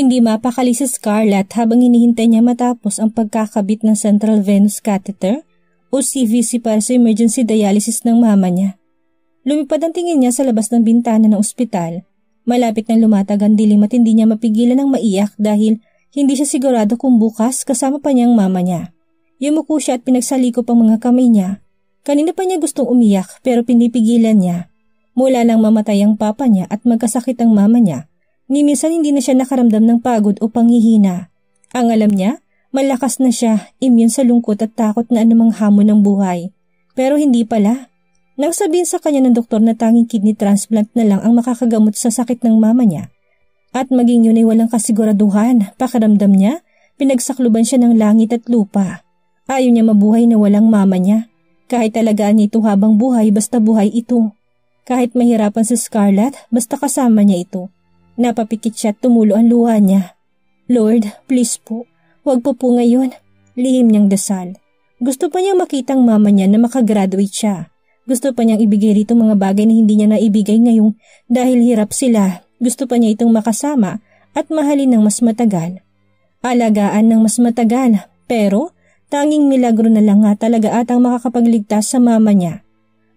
Hindi mapakali si Scarlett habang hinihintay niya matapos ang pagkakabit ng central venous catheter o CVC para sa emergency dialysis ng mama niya. Lumipad ang tingin niya sa labas ng bintana ng ospital. Malapit nang lumatag ang dilim at hindi niya mapigilan ng maiyak dahil hindi siya sigurado kung bukas kasama pa niya ang mama niya. Yumuko siya at pinagsalikop ang mga kamay niya. Kanina pa niya gustong umiyak pero pinipigilan niya. Mula nang mamatay ang papa niya at magkasakit ang mama niya, ni minsan hindi na siya nakaramdam ng pagod o panghihina. Ang alam niya, malakas na siya, immune sa lungkot at takot na anumang hamon ng buhay. Pero hindi pala. Nang sabihin sa kanya ng doktor na tanging kidney transplant na lang ang makakagamot sa sakit ng mama niya, at maging yun ay walang kasiguraduhan, pakiramdam niya, pinagsakluban siya ng langit at lupa. Ayaw niya mabuhay na walang mama niya. Kahit talagaan niya ito habang buhay, basta buhay ito. Kahit mahirapan si Scarlett, basta kasama niya ito. Napapikit siya at tumulo ang luha niya. Lord, please po, huwag po ngayon. Lihim niyang dasal. Gusto pa niyang makitang mama niya na makagraduate siya. Gusto pa niyang ibigay rito mga bagay na hindi niya naibigay ngayong dahil hirap sila. Gusto pa niya itong makasama at mahalin ng mas matagal. Alagaan ng mas matagal, pero tanging milagro na lang nga talaga atang makakapagligtas sa mama niya.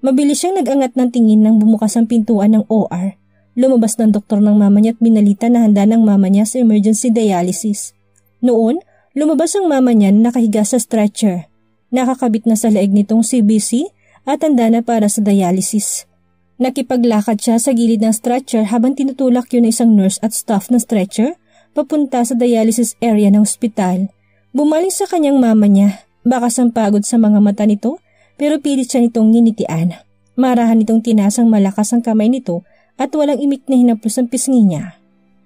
Mabilis siyang nag-angat ng tingin nang bumukas ang pintuan ng OR. Lumabas ng doktor ng mama niya at binalita na handa ng mama niya sa emergency dialysis. Noon, lumabas ang mama niya na nakahiga sa stretcher. Nakakabit na sa leeg nitong CBC at handa na para sa dialysis. Nakipaglakad siya sa gilid ng stretcher habang tinutulak yun ng isang nurse at staff ng stretcher papunta sa dialysis area ng ospital. Bumaling sa kanyang mama niya. Bakas ang pagod sa mga mata nito pero pilit siya nitong nginitian. Marahan nitong tinasang malakas ang kamay nito at walang imik na hinaplos ang pisngi niya.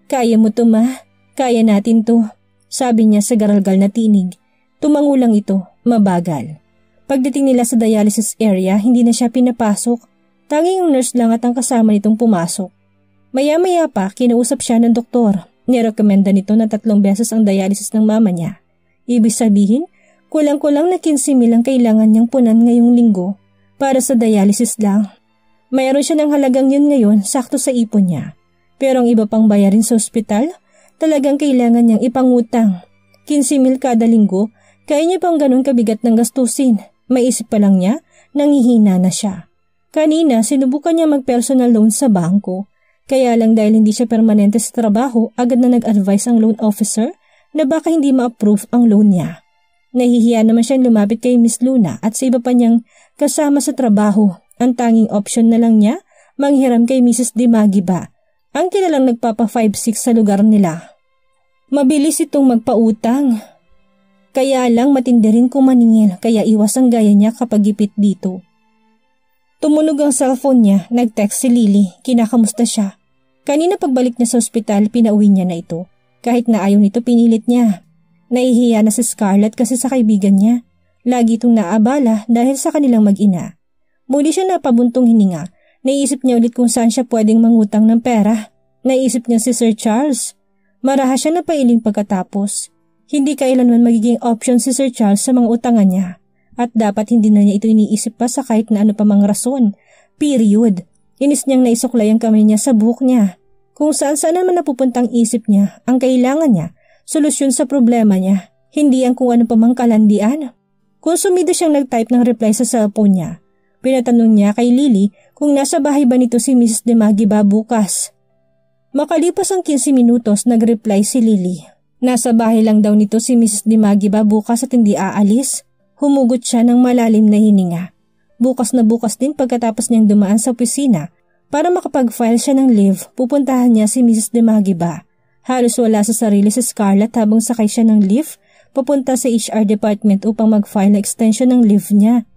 Kaya mo to ma, kaya natin to, sabi niya sa garalgal na tinig. Tumangulang ito, mabagal. Pagdating nila sa dialysis area, hindi na siya pinapasok. Tanging ang nurse lang at ang kasama nitong pumasok. Maya-maya pa, kinausap siya ng doktor. Nirekomenda nito na 3 beses ang dialysis ng mama niya. Ibig sabihin, kulang-kulang na 15,000 ang kailangan niyang punan ngayong linggo para sa dialysis lang. Mayroon siya ng halagang yun ngayon sakto sa ipon niya. Pero ang iba pang bayarin sa ospital, talagang kailangan niyang ipangutang. 15,000 kada linggo, kaya niya pang ganun kabigat ng gastusin. Maisip pa lang niya, nangihina na siya. Kanina, sinubukan niya mag-personal loan sa bangko. Kaya lang dahil hindi siya permanente sa trabaho, agad na nag-advise ang loan officer na baka hindi ma-approve ang loan niya. Nahihiya naman siyang lumapit kay Miss Luna at sa iba pa niyang kasama sa trabaho. Ang tanging option na lang niya, manghiram kay Mrs. Dimagiba, ang kilalang nagpapa 5-6 sa lugar nila. Mabilis itong magpautang. Kaya lang matindi rin kumaningil kaya iwas ang gaya niya kapag gipit dito. Tumunog ang cellphone niya, nag-text si Lily, kinakamusta siya. Kanina pagbalik niya sa ospital, pinauwi niya na ito. Kahit na ayaw nito, pinilit niya. Nahihiya na si Scarlett kasi sa kaibigan niya. Lagi itong naabala dahil sa kanilang mag-ina. Muli siya napabuntong hininga. Naisip niya ulit kung saan siya pwedeng mangutang ng pera. Naisip niya si Sir Charles. Marahas siya na pailing pagkatapos. Hindi kailanman magiging option si Sir Charles sa mga utangan niya. At dapat hindi na niya ito iniisip pa sa kahit na ano pa mang rason. Period. Inis niyang naisuklay ang kamay niya sa buhok niya. Kung saan-saan naman napupuntang isip niya, ang kailangan niya, solusyon sa problema niya, hindi ang kung ano pa mang kalandian. Kung sumida siyang nag-type ng reply sa cellphone niya, pinatanong niya kay Lily kung nasa bahay ba nito si Mrs. Dimagiba bukas. Makalipas ang 15 minutos, nag-reply si Lily. Nasa bahay lang daw nito si Mrs. Dimagiba bukas at hindi aalis. Humugot siya ng malalim na hininga. Bukas na bukas din pagkatapos niyang dumaan sa opisina para makapag-file siya ng leave, pupuntahan niya si Mrs. Dimagiba. Halos wala sa sarili si Scarlett habang sakay siya ng lift, papunta sa HR department upang mag-file na extension ng leave niya.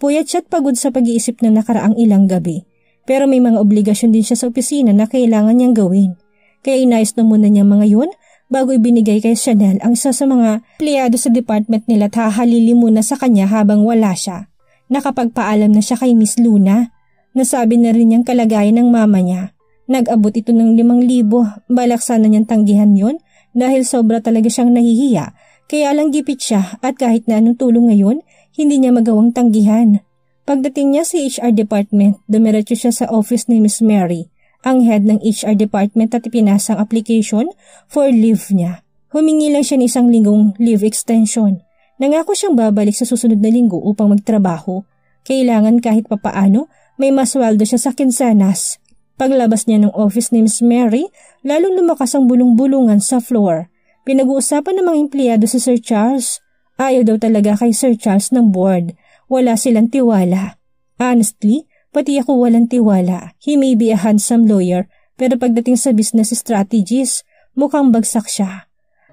Puyat siya at pagod sa pag-iisip na nakaraang ilang gabi. Pero may mga obligasyon din siya sa opisina na kailangan niyang gawin. Kaya inayos na muna niya mga yun bago ibinigay kay Chanel ang isa sa mga empleyado sa department nila at hahalili muna sa kanya habang wala siya. Nakapagpaalam na siya kay Miss Luna. Nasabi na rin niyang kalagayan ng mama niya. Nag-abot ito ng 5,000. Balak sana niyang tanggihan yon dahil sobra talaga siyang nahihiya. Kaya lang gipit siya at kahit na anong tulong ngayon, hindi niya magawang tanggihan. Pagdating niya sa HR department, dumiretso siya sa office ni Miss Mary, ang head ng HR department at ipinasa ang application for leave niya. Humingi lang siya ng 1 linggong leave extension. Nangako siyang babalik sa susunod na linggo upang magtrabaho. Kailangan kahit papaano may masweldo siya sa kinsenas. Paglabas niya ng office ni Miss Mary, lalong lumakas ang bulong-bulungan sa floor. Pinag-uusapan ng mga empleyado si Sir Charles. Ayaw daw talaga kay Sir Charles ng board. Wala silang tiwala. Honestly, pati ako walang tiwala. He may be a handsome lawyer, pero pagdating sa business strategies, mukhang bagsak siya.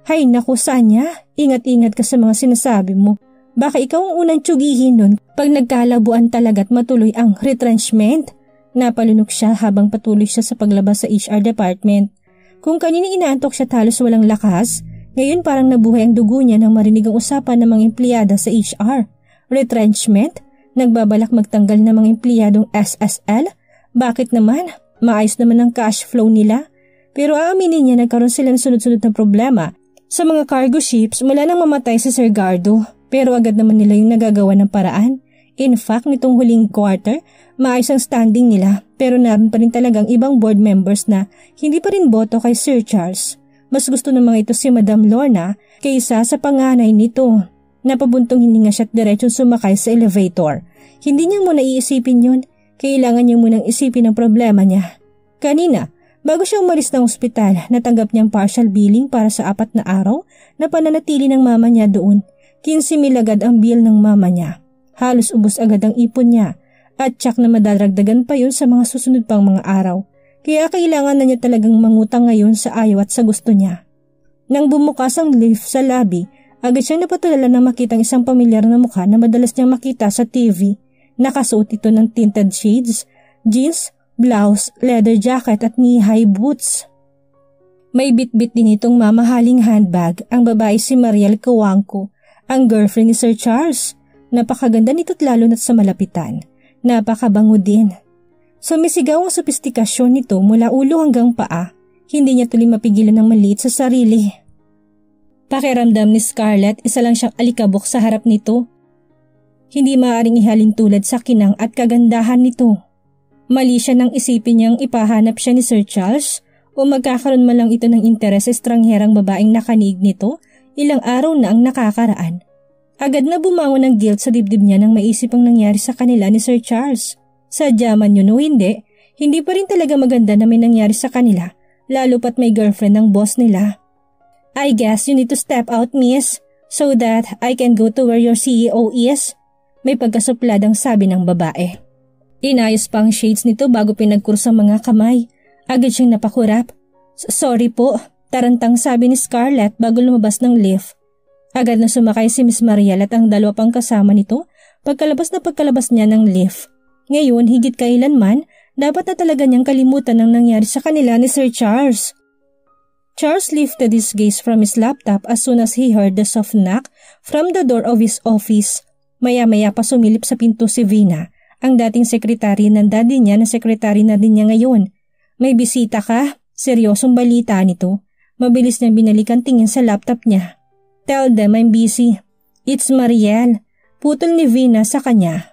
Hay naku, Sanya, ingat-ingat ka sa mga sinasabi mo. Baka ikaw ang unang tsugihin nun pag nagkalabuan talaga't matuloy ang retrenchment. Napalunok siya habang patuloy siya sa paglabas sa HR department. Kung kanina inaantok siya halos walang lakas, ngayon parang nabuhay ang dugo niya nang marinig ang usapan ng mga empleyada sa HR. Retrenchment? Nagbabalak magtanggal ng mga empleyadong SSL? Bakit naman? Maayos naman ang cash flow nila. Pero aaminin niya nagkaroon sila ng sunod-sunod na problema sa mga cargo ships mula nang mamatay si Sir Gardo. Pero agad naman nila yung nagagawa ng paraan. In fact, nitong huling quarter, maayos ang standing nila pero naroon pa rin talagang ibang board members na hindi pa rin boto kay Sir Charles. Mas gusto ng mga ito si Madam Lorna kaysa sa panganay nito. Napabuntong hininga siya at diretsong sumakay sa elevator. Hindi niya muna iisipin yun. Kailangan niya munang isipin ang problema niya. Kanina, bago siya umalis ng ospital, natanggap niyang partial billing para sa 4 na araw na pananatili ng mama niya doon. 15,000 agad ang bill ng mama niya. Halos ubos agad ang ipon niya at tsak na madaragdagan pa yun sa mga susunod pang mga araw. Kaya kailangan na niya talagang mangutang ngayon sa ayaw at sa gusto niya. Nang bumukas ang lift sa lobby, agad siyang napatulala na makita ang isang pamilyar na mukha na madalas niyang makita sa TV. Nakasuot ito ng tinted shades, jeans, blouse, leather jacket at knee-high boots. May bit-bit din itong mamahaling handbag ang babae si Mariel Kawangko, ang girlfriend ni Sir Charles. Napakaganda nito't lalo na't sa malapitan. Napakabango din. Sumisigaw ang sopistikasyon nito mula ulo hanggang paa. Hindi niya tuloy mapigilan ng maliit sa sarili. Pakiramdam ni Scarlett, isa lang siyang alikabok sa harap nito. Hindi maaaring ihalin tulad sa kinang at kagandahan nito. Mali siya nang isipin niyang ipahanap siya ni Sir Charles o magkakaroon man lang ito ng interes sa estrangherang babaeng nakaniig nito ilang araw na ang nakakaraan. Agad na bumangon ng guilt sa dibdib niya nang maisip ang nangyari sa kanila ni Sir Charles. Sadya man yun o hindi pa rin talaga maganda na may nangyari sa kanila, lalo pat may girlfriend ng boss nila. I guess you need to step out, miss, so that I can go to where your CEO is. May pagkasupladang sabi ng babae. Inayos pa ang shades nito bago pinagkurso ang mga kamay. Agad siyang napakurap. Sorry po, tarantang sabi ni Scarlett bago lumabas ng lift. Agad na sumakay si Miss Mariel at ang 2 pang kasama nito pagkalabas niya ng lift. Ngayon, higit kailanman, dapat na talaga niyang kalimutan ang nangyari sa kanila ni Sir Charles. Charles lifted his gaze from his laptop as soon as he heard the soft knock from the door of his office. Maya-maya pa sumilip sa pinto si Vina, ang dating sekretary ng daddy niya na sekretary na din niya ngayon. May bisita ka? Seryosong balita nito. Mabilis niyang binalikan tingin sa laptop niya. Tell them I'm busy. It's Mariel. Putol ni Vina sa kanya.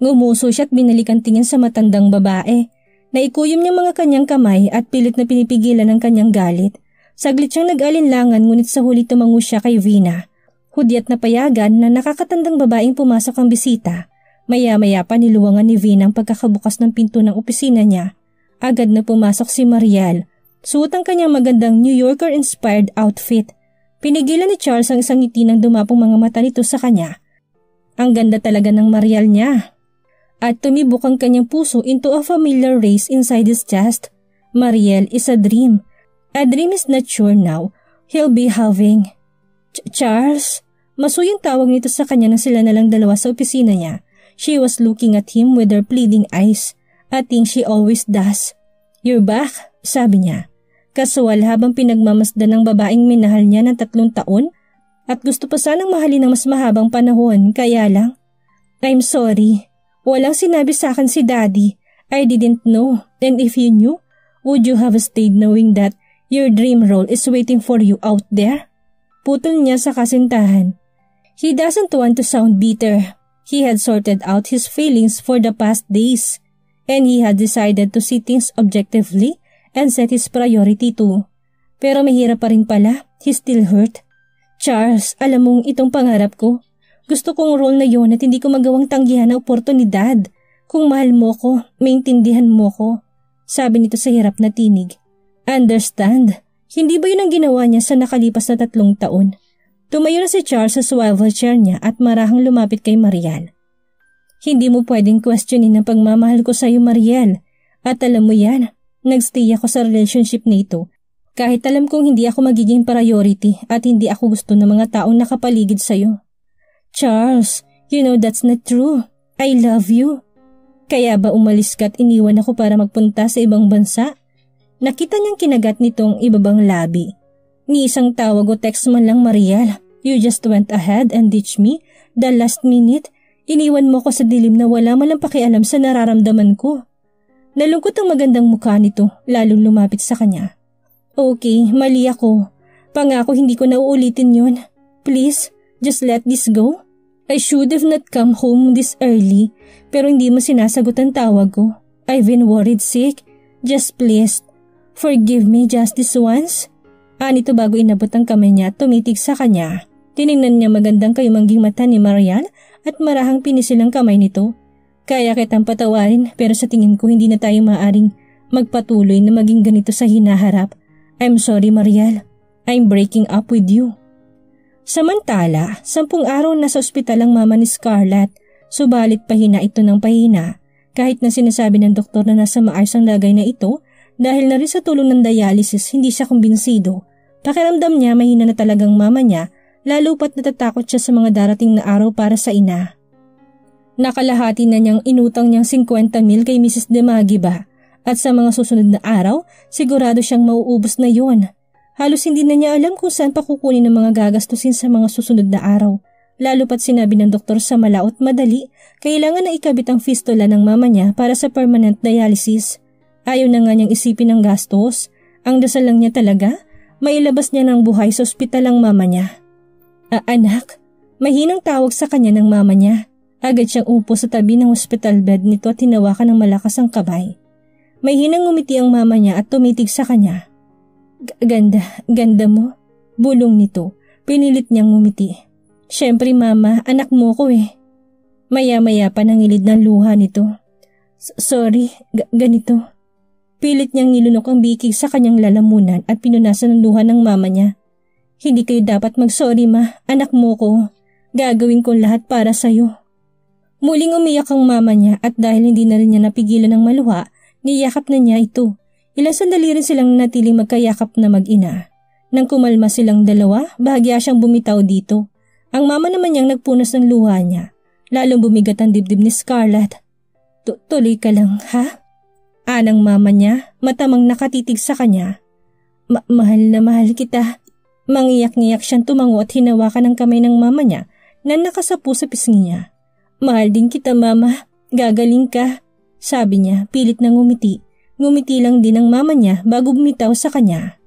Ngumuso siya at binalikan tingin sa matandang babae. Naikuyom niya mga kanyang kamay at pilit na pinipigilan ang kanyang galit. Saglit siyang nag-alinlangan ngunit sa huli tumango siya kay Vina. Hudyat na payagan na nakakatandang babaeng pumasok ang bisita. Maya-maya pa niluwangan ni Vina ang pagkakabukas ng pinto ng opisina niya. Agad na pumasok si Mariel. Suot ang kanyang magandang New Yorker-inspired outfit. Pinigilan ni Charles ang isang ngiti ng dumapong mga mata nito sa kanya. Ang ganda talaga ng Mariel niya. At tumibok ang kanyang puso into a familiar race inside his chest. Mariel is a dream. A dream is not sure now. He'll be having... Charles? Masuyang tawag nito sa kanya nang sila na lang dalawa sa opisina niya. She was looking at him with her pleading eyes. A thing she always does. You're back, sabi niya. Kasual habang pinagmamasdan ng babaeng minahal niya ng 3 taon at gusto pa sanang mahalin ng mas mahabang panahon, kaya lang. I'm sorry. Walang sinabi sa akin si Daddy. I didn't know. And if you knew, would you have stayed knowing that your dream role is waiting for you out there? Putol niya sa kasintahan. He doesn't want to sound bitter. He had sorted out his feelings for the past days. and he had decided to see things objectively and set his priority too. Pero mahirap pa rin pala, he still hurt. Charles, alam mong itong pangarap ko. Gusto kong role na yon at hindi ko magawang tanggihan na oportunidad. Kung mahal mo ko, maintindihan mo ko. Sabi nito sa hirap na tinig. Understand? Hindi ba yun ang ginawa niya sa nakalipas na 3 taon? Tumayo na si Charles sa swivel chair niya at marahang lumapit kay Mariel. Hindi mo pwedeng questionin ang pagmamahal ko sa iyo, Mariel. At alam mo yan, nagstay ako sa relationship na ito. Kahit alam kong hindi ako magiging priority at hindi ako gusto ng mga taong nakapaligid sa iyo. Charles, you know that's not true. I love you. Kaya ba umalis ka at iniwan ako para magpunta sa ibang bansa? Nakita niyang kinagat nitong ibabang labi. Ni isang tawag o text man lang, Mariel. You just went ahead and ditched me the last minute. Iniwan mo ko sa dilim na wala man lang pakialam sa nararamdaman ko. Nalungkot ang magandang mukha nito, lalong lumapit sa kanya. Okay, mali ako. Pangako hindi ko na uulitin yon. Please, just let this go. I should have not come home this early, pero hindi mo sinasagot ang tawag ko. I've been worried sick. Just please, forgive me just this once. Nito bago inabot ang kamay niya at tumitig sa kanya. Tiningnan niya magandang kayumangging mata ni Mariel at marahang pinisil ang kamay nito. Kaya kitang patawarin pero sa tingin ko hindi na tayo maaaring magpatuloy na maging ganito sa hinaharap. I'm sorry, Mariel. I'm breaking up with you. Samantala, 10 araw na sa ospital ang mama ni Scarlett, subalit pahina ito ng pahina. Kahit na sinasabi ng doktor na nasa maayos ang lagay na ito, dahil na rin sa tulong ng dialysis hindi siya kumbinsido. Pakiramdam niya mahina na talagang mama niya, lalo pat natatakot siya sa mga darating na araw para sa ina. Nakalahati na niyang inutang niyang 50,000 kay Mrs. Demagiba at sa mga susunod na araw sigurado siyang mauubos na yon. Halos hindi na niya alam kung saan pa kukunin ang mga gagastusin sa mga susunod na araw. Lalo pat sinabi ng doktor sa malaot madali, kailangan na ikabit ang fistula ng mama niya para sa permanent dialysis. Ayaw na nga niyang isipin ang gastos. Ang dasal lang niya talaga, mailabas niya ng buhay sa ospital ang mama niya. Anak, mahinang tawag sa kanya ng mama niya. Agad siyang upo sa tabi ng hospital bed nito at hinawakan ng malakas ang kamay. Mahinang ngumiti ang mama niya at tumitig sa kanya. Ganda mo. Bulong nito, pinilit niyang ngumiti. Siyempre mama, anak mo ko eh. Maya-maya pa nangilid ng luha nito. Sorry, ganito. Pilit niyang nilunok ang bikig sa kanyang lalamunan at pinunasan ng luha ng mama niya. Hindi kayo dapat mag-sorry ma, anak mo ko. Gagawin ko lahat para sa'yo. Muling umiyak ang mama niya at dahil hindi na rin niya napigilan ng maluha, niyakap na niya ito. Ilang sandali rin silang natiling magkayakap na mag-ina. Nang kumalma silang dalawa, bahagya siyang bumitaw dito. Ang mama naman niyang nagpunas ng luha niya. Lalong bumigat ang dibdib ni Scarlett. Tuloy ka lang, ha? Anang mama niya, matamang nakatitig sa kanya. Mahal na mahal kita. Mangiyak-ngiyak siyang tumango at hinawakan ang kamay ng mama niya na nakasapu sa pisngi niya. Mahal din kita mama, gagaling ka. Sabi niya, pilit na ngumiti. Ngumiti lang din ang mama niya bago bumitaw sa kanya.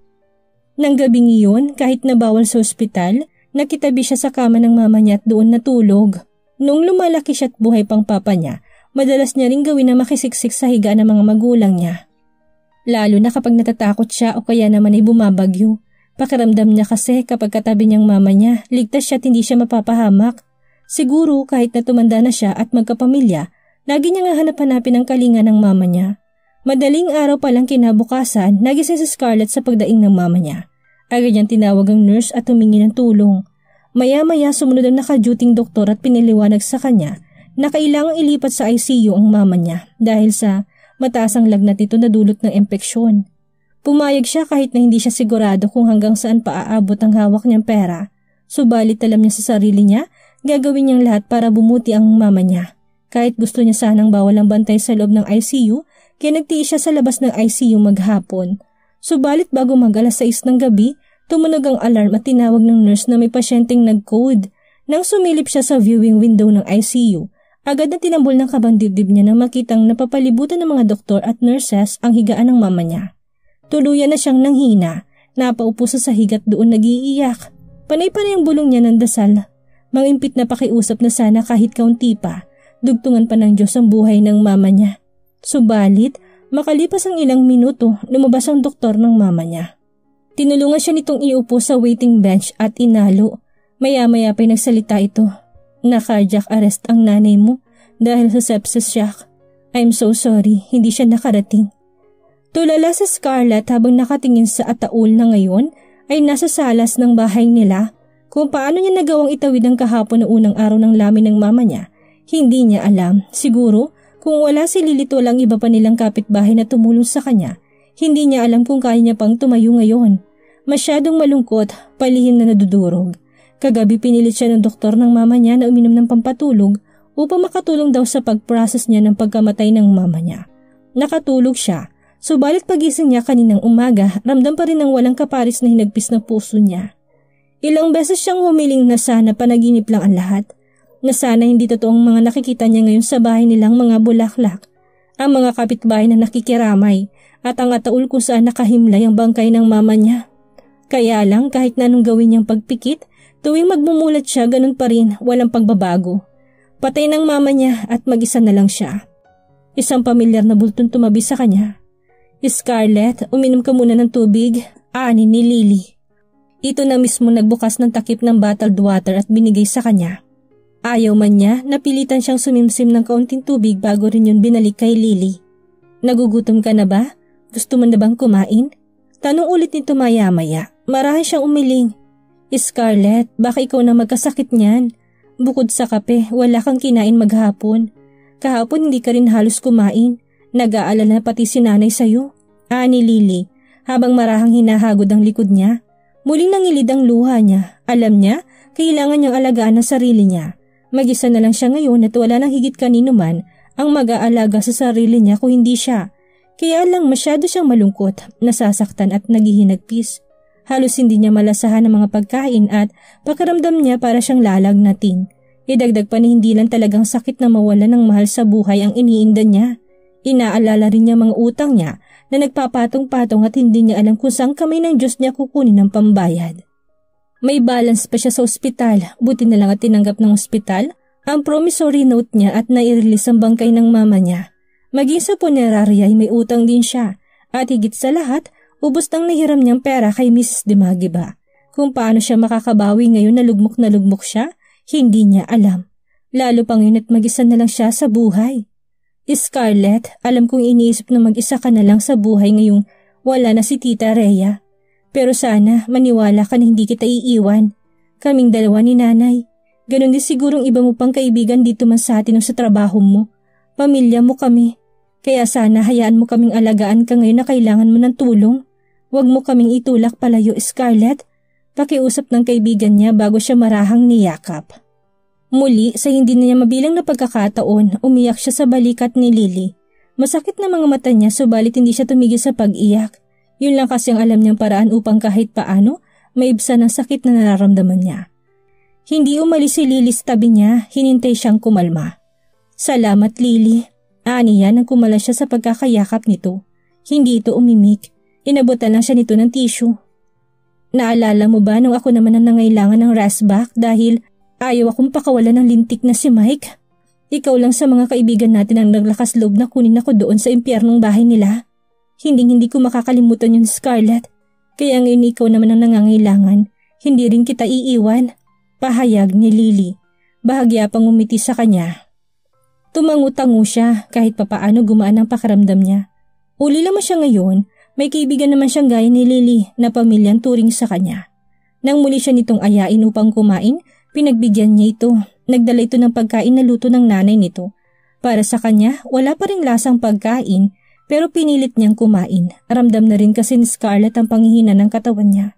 Nang gabing iyon, kahit na bawal sa ospital, nakitabi siya sa kama ng mama niya at doon natulog. Noong lumalaki siya at buhay pang papa niya, madalas niya ring gawin na makisiksik sa higa ng mga magulang niya. Lalo na kapag natatakot siya o kaya naman ay bumabagyo. Pakiramdam niya kasi kapag katabi niyang mama niya, ligtas siya at hindi siya mapapahamak. Siguro kahit na tumanda na siya at magkapamilya, lagi niya nga hanap-hanapin ang kalinga ng mama niya. Madaling araw palang kinabukasan, nagising si Scarlett sa pagdaing ng mama niya. Agad niyang tinawag ang nurse at humingi ng tulong. Maya-maya sumunod ang naka-duting doktor at piniliwanag sa kanya na kailangang ilipat sa ICU ang mama niya dahil sa mataas ang lagnat nito na dulot ng impeksyon. Pumayag siya kahit na hindi siya sigurado kung hanggang saan pa aabot ang hawak niyang pera. Subalit alam niya sa sarili niya, gagawin niyang lahat para bumuti ang mama niya. Kahit gusto niya sanang bawal ang bantay sa loob ng ICU, kaya nagtiis siya sa labas ng ICU maghapon. Subalit bago mag-alas 6 ng gabi, tumunog ang alarm at tinawag ng nurse na may pasyenteng nag-code. Nang sumilip siya sa viewing window ng ICU, agad na tinambol ng kabang dibdib niya nang makitang napapalibutan ng mga doktor at nurses ang higaan ng mama niya. Tuluyan na siyang nanghina, napaupo sa sahig at doon nag-iiyak. Panay-panay ang bulong niya ng dasal. Mangimpit na pakiusap na sana kahit kaunti pa, dugtungan pa ng Diyos ang buhay ng mama niya. Subalit, makalipas ang ilang minuto, lumabas ang doktor ng mama niya. Tinulungan siya nitong iupo sa waiting bench at inalo. Maya-maya pa'y nagsalita ito. Na-cardiac arrest ang nanay mo dahil sa sepsis shock. I'm so sorry, hindi siya nakarating. Tulala sa Scarlett habang nakatingin sa ataul na ngayon ay nasa salas ng bahay nila. Kung paano niya nagawang itawid ang kahapon na unang araw ng lamin ng mama niya, hindi niya alam. Siguro, kung wala si Lilith walang iba pa nilang kapitbahay na tumulong sa kanya, hindi niya alam kung kaya niya pang tumayo ngayon. Masyadong malungkot, palihim na nadudurog. Kagabi pinilit siya ng doktor ng mama niya na uminom ng pampatulog upang makatulong daw sa pag-process niya ng pagkamatay ng mama niya. Nakatulog siya, subalit pagising niya kaninang umaga, ramdam pa rin ng walang kaparis na hinagpis ng puso niya. Ilang beses siyang humiling na sana panaginip lang ang lahat, na sana hindi totoong mga nakikita niya ngayon sa bahay nilang mga bulaklak, ang mga kapitbahay na nakikiramay at ang ataul kung saan nakahimlay ang bangkay ng mama niya. Kaya lang kahit na anong gawin niyang pagpikit, tuwing magmumulat siya ganun pa rin, walang pagbabago. Patay ng mama niya at mag-isa na lang siya. Isang pamilyar na bultong tumabi sa kanya. Scarlett, uminom ka muna ng tubig, ani ni Lily. Ito na mismo nagbukas ng takip ng bottled water at binigay sa kanya. Ayaw man niya, napilitan siyang sumimsim ng kaunting tubig bago rin yun binalik kay Lily. Nagugutom ka na ba? Gusto mo na bang kumain? Tanong ulit nito maya-maya. Marahan siyang umiling. Scarlett, baka ikaw na magkasakit niyan. Bukod sa kape, wala kang kinain maghapon. Kahapon hindi ka rin halos kumain. Nag-aalala pati si nanay sa'yo. Ani Lily, habang marahang hinahagod ang likod niya. Muling nangilid ang luha niya. Alam niya, kailangan niyang alagaan ang sarili niya. Mag-isa na lang siya ngayon at wala nang higit kanino man ang mag-aalaga sa sarili niya kung hindi siya. Kaya lang masyado siyang malungkot, nasasaktan at naghihinagpis. Halos hindi niya malasahan ang mga pagkain at pakiramdam niya para siyang lalagnatin. Idagdag pa na hindi lang talagang sakit na mawala ng mahal sa buhay ang iniinda niya. Inaalala rin niya mga utang niya na nagpapatong-patong at hindi niya alam kung saan kamay ng Diyos niya kukunin ng pambayad. May balance pa siya sa ospital, buti na lang at tinanggap ng ospital ang promissory note niya at nai-release ang bangkay ng mama niya. Maging sa punerarya ay may utang din siya at higit sa lahat, ubos nang nahiram niyang pera kay Mrs. Dimagiba. Kung paano siya makakabawi ngayon na lugmok siya, hindi niya alam. Lalo pa ngayon at mag-isa na lang siya sa buhay. Scarlett, alam kong iniisip na mag-isa ka na lang sa buhay ngayong wala na si Tita Rhea. Pero sana maniwala ka na hindi kita iiwan. Kaming dalawa ni nanay. Ganon din sigurong iba mo pang kaibigan dito man sa atin o sa trabaho mo. Pamilya mo kami. Kaya sana hayaan mo kaming alagaan ka ngayon na kailangan mo ng tulong. Huwag mo kaming itulak palayo, Scarlett. Pakiusap ng kaibigan niya bago siya marahang niyakap. Muli, sa hindi na niya mabilang na pagkakataon, umiyak siya sa balikat ni Lily. Masakit na mga mata niya subalit hindi siya tumigil sa pag-iyak. Yun lang kasi ang alam niyang paraan upang kahit paano, maibsan ang sakit na nararamdaman niya. Hindi umalis si Lily sa tabi niya, hinintay siyang kumalma. Salamat Lily. Aniya nang kumala siya sa pagkakayakap nito. Hindi ito umimik. Inabutan lang siya nito ng tissue. Naalala mo ba nung ako naman ang nangailangan ng rasback dahil ayaw akong pakawalan ng lintik na si Mike? Ikaw lang sa mga kaibigan natin ang naglakas loob na kunin ako doon sa impyernong bahay nila. Hindi ko makakalimutan yun, Scarlett. Kaya ngayon ikaw naman ang nangangailangan. Hindi rin kita iiwan. Pahayag ni Lily. Bahagya pang umiti sa kanya. Tumangu-tango siya kahit papaano gumaan ang pakiramdam niya. Uli lamang siya ngayon, may kaibigan naman siyang gaya ni Lily na pamilyang turing sa kanya. Nang muli siya nitong ayain upang kumain, pinagbigyan niya ito. Nagdala ito ng pagkain na luto ng nanay nito. Para sa kanya, wala pa ring lasang pagkain pero pinilit niyang kumain. Ramdam na rin kasi ni Scarlett ang panghihina ng katawan niya.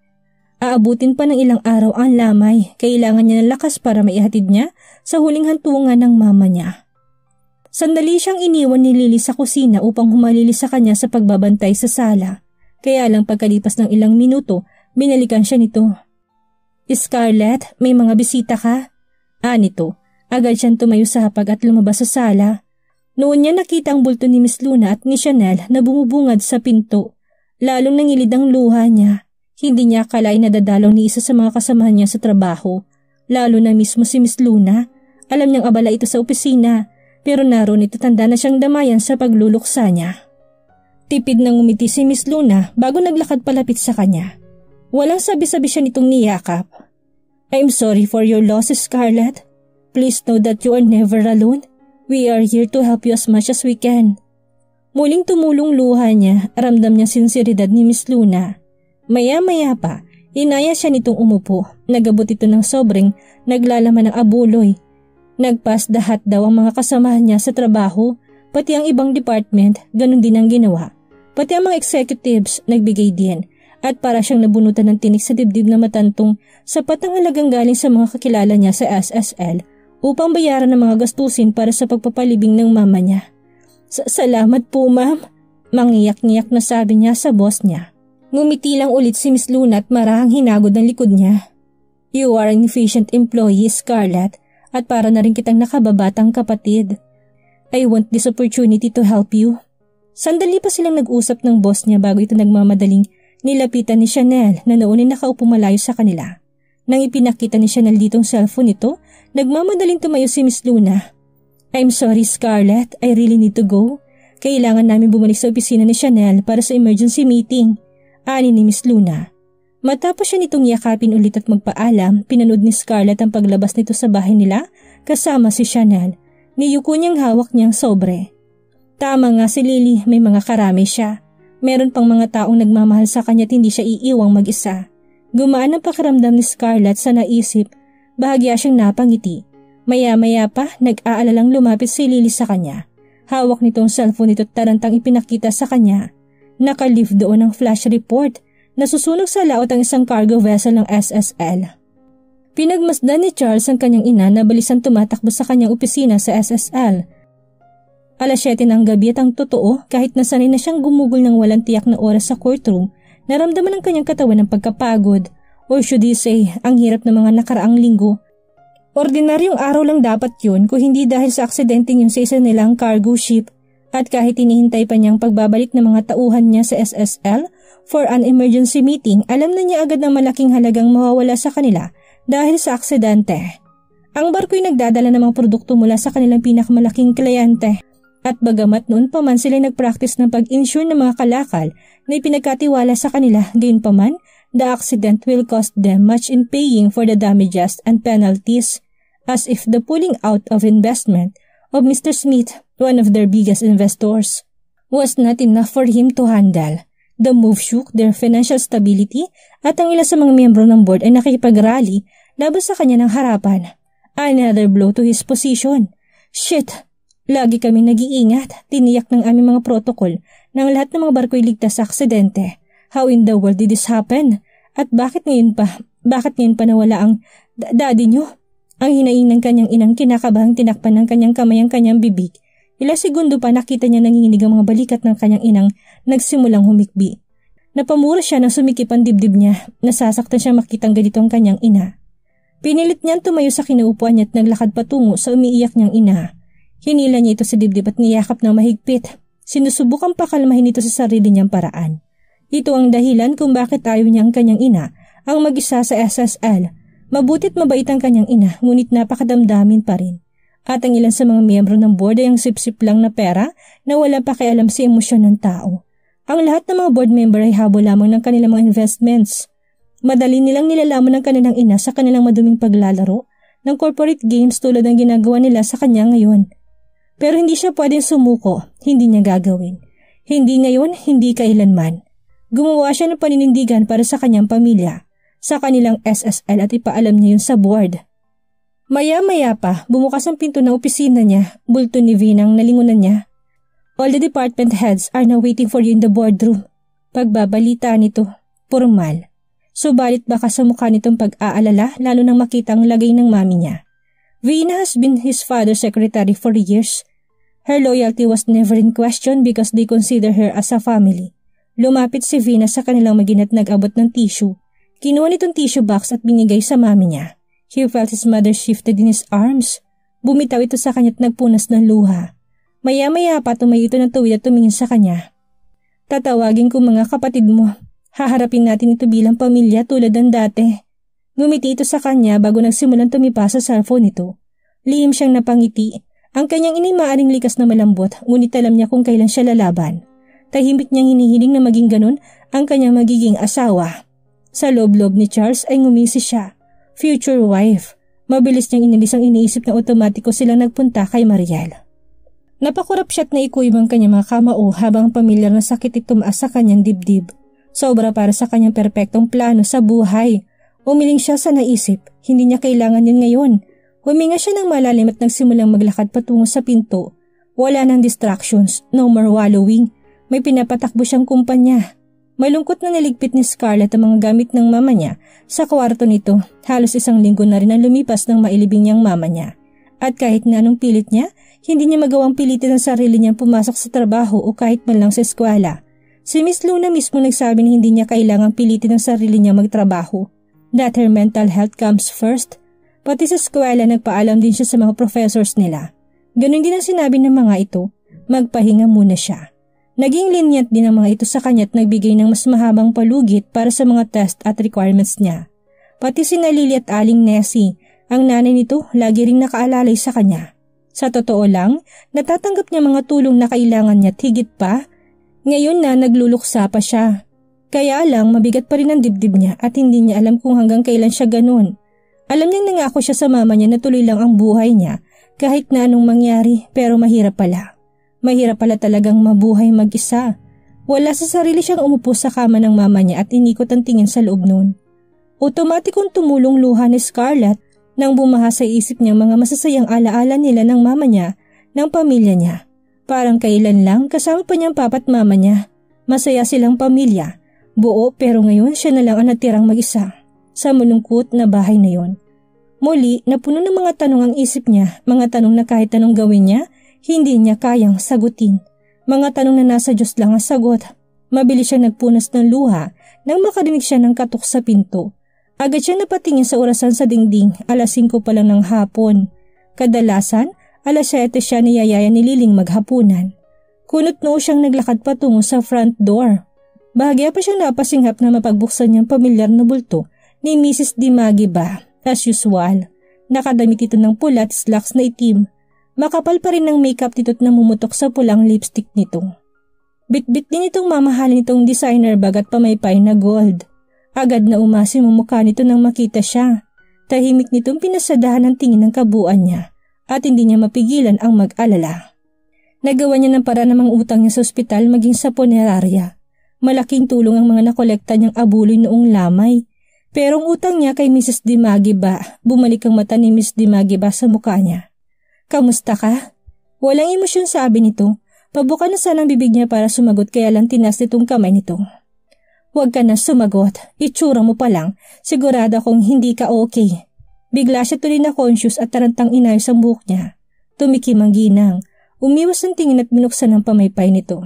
Aabutin pa ng ilang araw ang lamay. Kailangan niya ng lakas para maihatid niya sa huling hantungan ng mama niya. Sandali siyang iniwan ni Lily sa kusina upang humalili sa kanya sa pagbabantay sa sala. Kaya lang pagkalipas ng ilang minuto, binalikan siya nito. Scarlett, may mga bisita ka? Nito. Agad siyang tumayo sa hapag at lumabas sa sala. Noon niya nakita ang bulto ni Miss Luna at ni Chanel na bumubungad sa pinto. Lalong nangilid ang luha niya. Hindi niya akalain na dadalaw ni isa sa mga kasamahan niya sa trabaho. Lalo na mismo si Miss Luna. Alam niyang abala ito sa opisina. pero naroon ito tanda na siyang damayan sa pagluluksa niya. Tipid nang umiti si Miss Luna bago naglakad palapit sa kanya. Walang sabi-sabi siya nitong niyakap. I'm sorry for your loss, Scarlett. Please know that you are never alone. We are here to help you as much as we can. Muling tumulong luha niya, ramdam niya sinseridad ni Miss Luna. Maya-maya pa, inaya siya nitong umupo. Nagabot ito ng sobrang naglalaman ng abuloy. Nagpasdahat daw ang mga kasamahan niya sa trabaho, pati ang ibang department, ganun din ang ginawa. Pati ang mga executives, nagbigay din. At para siyang nabunutan ng tinik sa dibdib na matantong sapat ang halagang galing sa mga kakilala niya sa SSL upang bayaran ng mga gastusin para sa pagpapalibing ng mama niya. Salamat po, ma'am. Mangiyak-ngiyak na sabi niya sa boss niya. Ngumiti lang ulit si Miss Luna at marahang hinagod ang likod niya. You are an efficient employee, Scarlett, at para na rin kitang nakababatang kapatid. I want this opportunity to help you. Sandali pa silang nag-usap ng boss niya bago ito nagmamadaling nilapitan ni Chanel na noon ay nakaupo malayo sa kanila. Nang ipinakita ni Chanel ditong cellphone nito, nagmamadaling tumayo si Miss Luna. I'm sorry, Scarlett. I really need to go. Kailangan namin bumalik sa opisina ni Chanel para sa emergency meeting. Ani ni Miss Luna. Matapos siya nitong yakapin ulit at magpaalam, pinanood ni Scarlett ang paglabas nito sa bahay nila kasama si Chanel. Niyuko niyang hawak niyang sobre. Tama nga si Lily, may mga karami siya. Meron pang mga taong nagmamahal sa kanya at hindi siya iiwang mag-isa. Gumaan ang pakiramdam ni Scarlett sa naisip. Bahagya siyang napangiti. Maya-maya pa, nag-aalalang lumapit si Lily sa kanya. Hawak nitong cellphone nito at tarantang ipinakita sa kanya. Nakalive doon ang flash report. Nasusunog sa laot ang isang cargo vessel ng SSL. Pinagmasdan ni Charles ang kanyang ina na balisan tumatakbo sa kanyang opisina sa SSL. Alas 7 ng gabi at ang totoo, kahit nasanay na siyang gumugol ng walang tiyak na oras sa courtroom, naramdaman ng kanyang katawan ng pagkapagod. Or should you say, ang hirap ng mga nakaraang linggo. Ordinaryong araw lang dapat yun kung hindi dahil sa aksidente yun sa isa nilang cargo ship. At kahit hinihintay pa niyang pagbabalik ng mga tauhan niya sa SSL for an emergency meeting, alam na niya agad na malaking halagang mawawala sa kanila dahil sa aksidente. Ang barko'y nagdadala ng mga produkto mula sa kanilang pinakamalaking kliyente. At bagamat noon pa man sila nag-practice ng pag-insure ng mga kalakal na ipinagkatiwala sa kanila, gayon pa man, the accident will cost them much in paying for the damages and penalties, as if the pulling out of investment of Mr. Smith, one of their biggest investors, was not enough for him to handle. The move shook their financial stability at ang ilan sa mga miyembro ng board ay nakikipag-rally laban sa kanya ng harapan. Another blow to his position. Shit! Lagi kami nag-iingat, tiniyak ng aming mga protocol ng lahat ng mga barko'y ligtas sa aksidente. How in the world did this happen? At bakit ngayon pa nawala ang daddy niyo? Ang hinaing ng kanyang inang kinakabahang tinakpan ng kanyang kamay ang kanyang bibig. Ilang segundo pa nakita niya nanginginig ang mga balikat ng kanyang inang nagsimulang humikbi. Napamura siya nang sumikip ang dibdib niya. Nasasaktan siya makitang ganito ang kanyang ina. Pinilit niyang tumayo sa kinaupuan niya at naglakad patungo sa umiiyak niyang ina. Hinila niya ito sa dibdib at niyakap ng mahigpit. Sinusubukang pakalmahin ito sa sarili niyang paraan. Ito ang dahilan kung bakit ayaw niya ang kanyang ina ang mag-isa sa SSL. Mabutit mabait ang kanyang ina, ngunit napakadamdamin pa rin. At ang ilan sa mga miyembro ng board ay ang sip-sip lang na pera na wala pakialam sa emosyon ng tao. Ang lahat ng mga board member ay habol lamang ng kanilang mga investments. Madali nilang nilalaman ng kanilang ina sa kanilang maduming paglalaro ng corporate games tulad ng ginagawa nila sa kanya ngayon. Pero hindi siya pwedeng sumuko, hindi niya gagawin. Hindi ngayon, hindi kailanman. Gumawa siya ng paninindigan para sa kanyang pamilya, sa kanilang SSL at ipaalam niya yun sa board. Maya-maya pa, bumukas ang pinto ng opisina niya, bulto ni Vinang nalingunan niya. All the department heads are now waiting for you in the boardroom. Pagbabalita nito, formal. Subalit baka sa mukha nitong pag-aalala lalo nang makita ang lagay ng mami niya. Vina has been his father's secretary for years. Her loyalty was never in question because they consider her as a family. Lumapit si Vina sa kanilang magina at nag-abot ng tissue. Kinuha nitong tissue box at binigay sa mami niya. He felt his mother shifted in his arms. Bumitaw ito sa kanya at nagpunas ng luha. Maya-maya pa tumayo ito ng tuwid at tumingin sa kanya. Tatawagin ko mga kapatid mo. Haharapin natin ito bilang pamilya tulad ng dati. Ngumiti ito sa kanya bago nagsimulang tumipa sa cellphone nito. Lihim siyang napangiti Ang kanyang inay maaring likas na malambot, ngunit alam niya kung kailan siya lalaban. Tahimik niyang hinihiling na maging ganun ang kanyang magiging asawa. Sa loob-loob ni Charles ay ngumisi siya. Future wife. Mabilis niyang inalis ang iniisip na otomatiko silang nagpunta kay Mariel. Napakurapsyat na ikuyom ang kanyang mga kamao habang pamilyar na sakit ay tumaas sa kanyang dibdib. Sobra para sa kanyang perpektong plano sa buhay. Umiling siya sa naisip, hindi niya kailangan yun ngayon. Huminga siya ng malalim at nagsimulang maglakad patungo sa pinto. Wala nang distractions, no more wallowing. May pinapatakbo siyang kumpanya. Malungkot na niligpit ni Scarlett ang mga gamit ng mama niya sa kwarto nito. Halos 1 linggo na rin ang lumipas ng mailibing niyang mama niya. At kahit na anong pilit niya, hindi niya magawang pilitin ang sarili niyang pumasok sa trabaho o kahit man lang sa eskwela. Si Miss Luna mismo nagsabi na hindi niya kailangang pilitin ang sarili niya magtrabaho. That her mental health comes first. Pati sa eskwela nagpaalam din siya sa mga professors nila. Ganun din ang sinabi ng mga ito, magpahinga muna siya. Naging linyat din ang mga ito sa kanya at nagbigay ng mas mahabang palugit para sa mga test at requirements niya. Pati si Lily at Aling Nessie, ang nanay nito lagi ring nakaalalay sa kanya. Sa totoo lang, natatanggap niya mga tulong na kailangan niya at higit pa, ngayon na nagluluksa pa siya. Kaya lang mabigat pa rin ang dibdib niya at hindi niya alam kung hanggang kailan siya ganun. Alam niyang nangako siya sa mama niya na tuloy lang ang buhay niya kahit na anong mangyari, pero mahirap pala. Mahirap pala talagang mabuhay mag-isa. Wala sa sarili siyang umupo sa kama ng mama niya at inikot ang tingin sa loob noon. Otomatikong tumulong luha ni Scarlett nang bumaha sa isip niya mga masasayang alaala nila ng mama niya, ng pamilya niya. Parang kailan lang kasama pa niyang papa at mama niya. Masaya silang pamilya. Buo pero ngayon siya na lang ang natirang mag-isa sa malungkot na bahay na yon. Muli, napuno ng mga tanong ang isip niya, mga tanong na kahit anong gawin niya, hindi niya kayang sagutin. Mga tanong na nasa Diyos lang ang sagot. Mabilis siya nagpunas ng luha nang makarinig siya ng katok sa pinto. Agad siya napatingin sa orasan sa dingding, 5:00 pa lang ng hapon. Kadalasan, 7:00 siya niyayaya ni Liling maghapunan. Kunot noo siyang naglakad patungo sa front door. Bahagya pa siyang napasinghap na mapagbuksan niyang pamilyar na bulto ni Mrs. Dimagiba. As usual, nakadamit ito ng pula at slacks na itim. Makapal pa rin ng makeup nito't namumutok sa pulang lipstick nito. Bit-bit din itong mamahalin itong designer bag at pamaypay na gold. Agad na umasim ang mukha nito nang makita siya. Tahimik nitong pinasadahan ang tingin ng kabuuan niya at hindi niya mapigilan ang mag-alala. Nagawa niya ng para namang utang niya sa ospital maging sa punerarya. Malaking tulong ang mga nakolekta niyang abuloy noong lamay. Pero ang utang niya kay Mrs. Dimagiba, bumalik ang mata ni Miss Dimagiba sa mukha niya. Kamusta ka? Walang emosyon sabi nito. Pabuka na sana ang bibig niya para sumagot kaya lang tinas nitong kamay nito. Huwag ka na sumagot. Itsura mo pa lang. Sigurado akong hindi ka okay. Bigla siya tuloy na conscious at tarantang inayos ang buhok niya. Tumikim ang ginang. Umiwas ang tingin at binuksan ang pamaypay nito.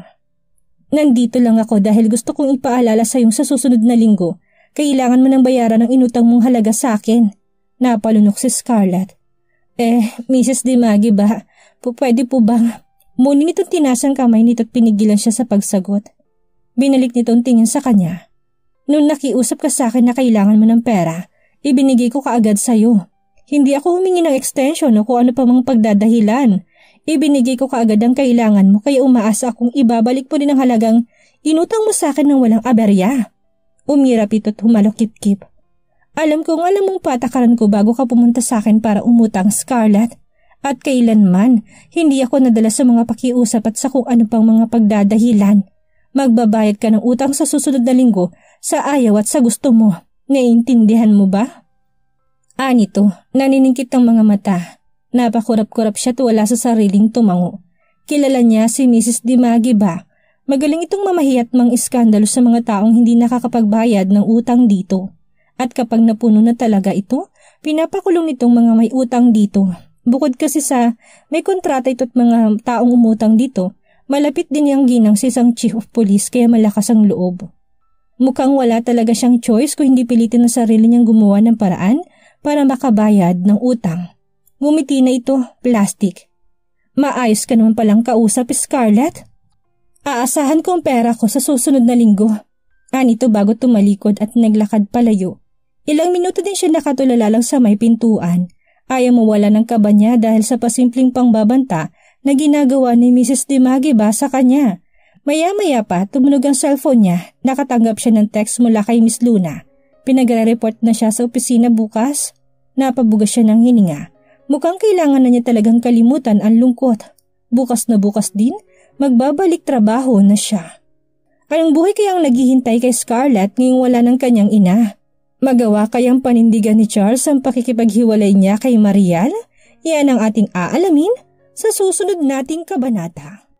Nandito lang ako dahil gusto kong ipaalala sa iyong sa susunod na linggo. Kailangan mo nang bayaran ang inutang mong halaga sa akin. Napalunok si Scarlett. Mrs. Dimagiba, pwede po bang? Muli nitong tinasang kamay nito at pinigilan siya sa pagsagot. Binalik nitong tingin sa kanya. Noong nakiusap ka sa akin na kailangan mo ng pera, ibinigay ko kaagad sa'yo. Hindi ako humingi ng extension o kung ano pa mang pagdadahilan. Ibinigay ko kaagad ang kailangan mo kaya umaasa akong ibabalik mo din ang halagang inutang mo sa akin ng walang aberya. Umirap ito't humalokip-kip. Alam kong alam mong patakaran ko bago ka pumunta sa akin para umutang, Scarlett. At kailanman, hindi ako nadala sa mga pakiusap at sa kung ano pang mga pagdadahilan. Magbabayad ka ng utang sa susunod na linggo sa ayaw at sa gusto mo. Naiintindihan mo ba? Anito, naniningkit ang mga mata. Napakurap-kurap siya at wala sa sariling tumango. Kilala niya si Mrs. Dimagiba. Magaling itong mamahiya at mang-iskandalo sa mga taong hindi nakakapagbayad ng utang dito. At kapag napuno na talaga ito, pinapakulong nitong mga may utang dito. Bukod kasi sa may kontrata ito't mga taong umutang dito, malapit din niyang ginang si isang chief of police kaya malakas ang loob. Mukhang wala talaga siyang choice kung hindi pilitin ang sarili niyang gumawa ng paraan para makabayad ng utang. Ngumiti na ito, plastic. Maayos ka naman palang kausap, Scarlett. Aasahan ko ang pera ko sa susunod na linggo. Anito bago tumalikod at naglakad palayo. Ilang minuto din siya nakatulala lang sa may pintuan Ayaw mawala ng kaba niya dahil sa pasimpleng pangbabanta na ginagawa ni Mrs. Dimagiba sa kanya. Maya-maya pa tumunog ang cellphone niya. Nakatanggap siya ng text mula kay Miss Luna. Pinagre-report na siya sa opisina bukas. Napabugas siya ng hininga. Mukhang kailangan na niya talagang kalimutan ang lungkot. Bukas na bukas din, magbabalik trabaho na siya. Anong buhay kayang naghihintay kay Scarlett ngayong wala ng kanyang ina? Magawa kayang panindigan ni Charles ang pakikipaghiwalay niya kay Marial? Yan ang ating aalamin sa susunod nating kabanata.